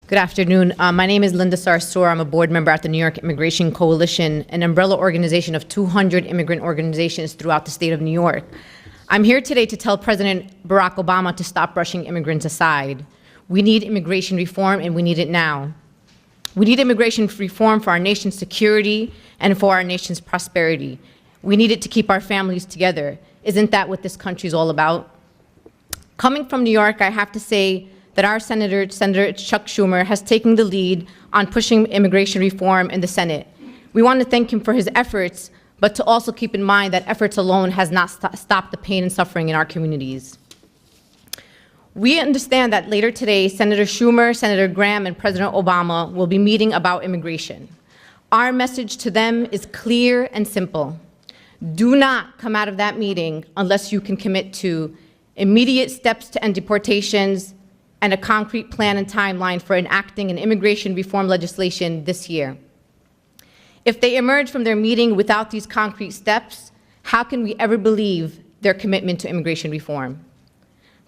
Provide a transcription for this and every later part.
Good afternoon. My name is Linda Sarsour. I'm a board member at the New York Immigration Coalition, an umbrella organization of 200 immigrant organizations throughout the state of New York. I'm here today to tell President Barack Obama to stop brushing immigrants aside. We need immigration reform, and we need it now. We need immigration reform for our nation's security and for our nation's prosperity. We need it to keep our families together. Isn't that what this country is all about? Coming from New York, I have to say that our Senator Chuck Schumer, has taken the lead on pushing immigration reform in the Senate. We want to thank him for his efforts, but to also keep in mind that efforts alone has not stopped the pain and suffering in our communities. We understand that later today, Senator Schumer, Senator Graham, and President Obama will be meeting about immigration. Our message to them is clear and simple. Do not come out of that meeting unless you can commit to immediate steps to end deportations and a concrete plan and timeline for enacting an immigration reform legislation this year. If they emerge from their meeting without these concrete steps, how can we ever believe their commitment to immigration reform?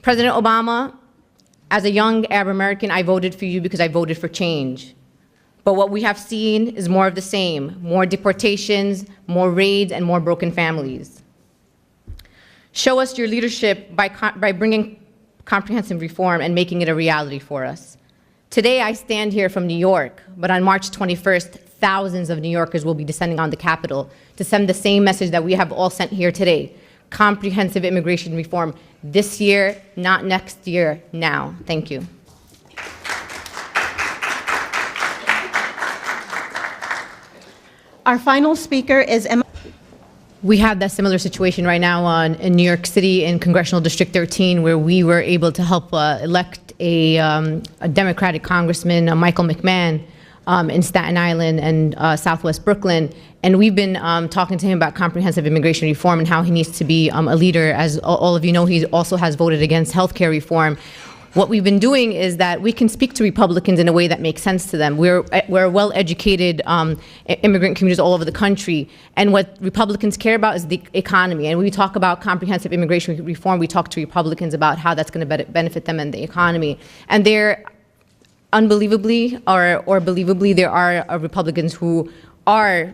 President Obama, as a young Arab American, I voted for you because I voted for change. But what we have seen is more of the same: more deportations, more raids, and more broken families. Show us your leadership by bringing comprehensive reform and making it a reality for us. Today, I stand here from New York, but on March 21st, thousands of New Yorkers will be descending on the Capitol to send the same message that we have all sent here today: comprehensive immigration reform this year, not next year, now. Thank you. Our final speaker is Emma. We have that similar situation right now in New York City in Congressional District 13, where we were able to help elect a Democratic Congressman, Michael McMahon, in Staten Island and Southwest Brooklyn. And we've been talking to him about comprehensive immigration reform and how he needs to be a leader. As all of you know, he also has voted against healthcare reform. What we've been doing is that we can speak to Republicans in a way that makes sense to them. We're well-educated immigrant communities all over the country, and what Republicans care about is the economy. And when we talk about comprehensive immigration reform, we talk to Republicans about how that's going to benefit them and the economy. And they're unbelievably or believably, there are Republicans who are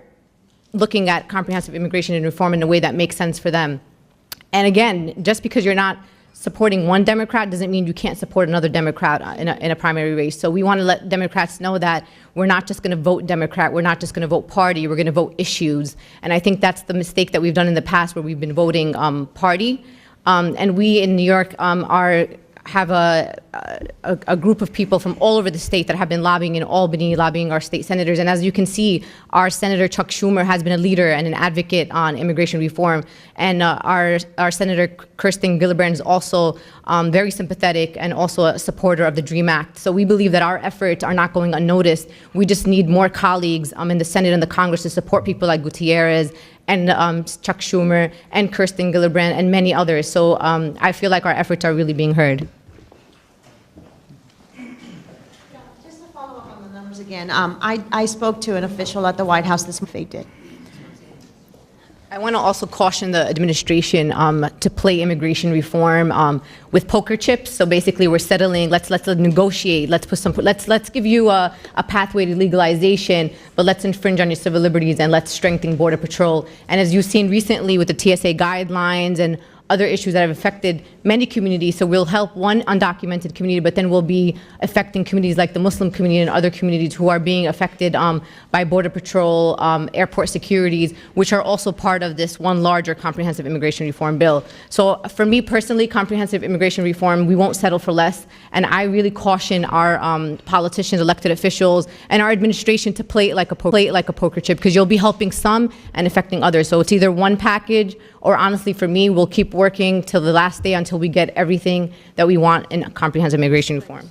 looking at comprehensive immigration and reform in a way that makes sense for them. And again, just because you're not supporting one Democrat doesn't mean you can't support another Democrat in a primary race. So we want to let Democrats know that we're not just going to vote Democrat, we're not just going to vote party, we're going to vote issues. And I think that's the mistake that we've done in the past, where we've been voting party. And we in New York have a group of people from all over the state that have been lobbying in Albany, lobbying our state senators. And as you can see, our Senator Chuck Schumer has been a leader and an advocate on immigration reform. And our Senator Kirsten Gillibrand is also very sympathetic and also a supporter of the DREAM Act. So we believe that our efforts are not going unnoticed. We just need more colleagues in the Senate and the Congress to support people like Gutierrez and Chuck Schumer and Kirsten Gillibrand and many others. So I feel like our efforts are really being heard. Just to follow up on the numbers again, I spoke to an official at the White House this month. They did. I want to also caution the administration to play immigration reform with poker chips. So basically, we're settling. Let's negotiate. Let's give you a pathway to legalization, but let's infringe on your civil liberties and let's strengthen Border Patrol. And as you've seen recently with the TSA guidelines and other issues that have affected many communities. So we'll help one undocumented community, but then we'll be affecting communities like the Muslim community and other communities who are being affected by Border Patrol, airport securities, which are also part of this one larger comprehensive immigration reform bill. So for me personally, comprehensive immigration reform, we won't settle for less. And I really caution our politicians, elected officials, and our administration to play it like a poker chip, because you'll be helping some and affecting others. So it's either one package, or honestly, for me, we'll keep working till the last day until we get everything that we want in comprehensive immigration reform.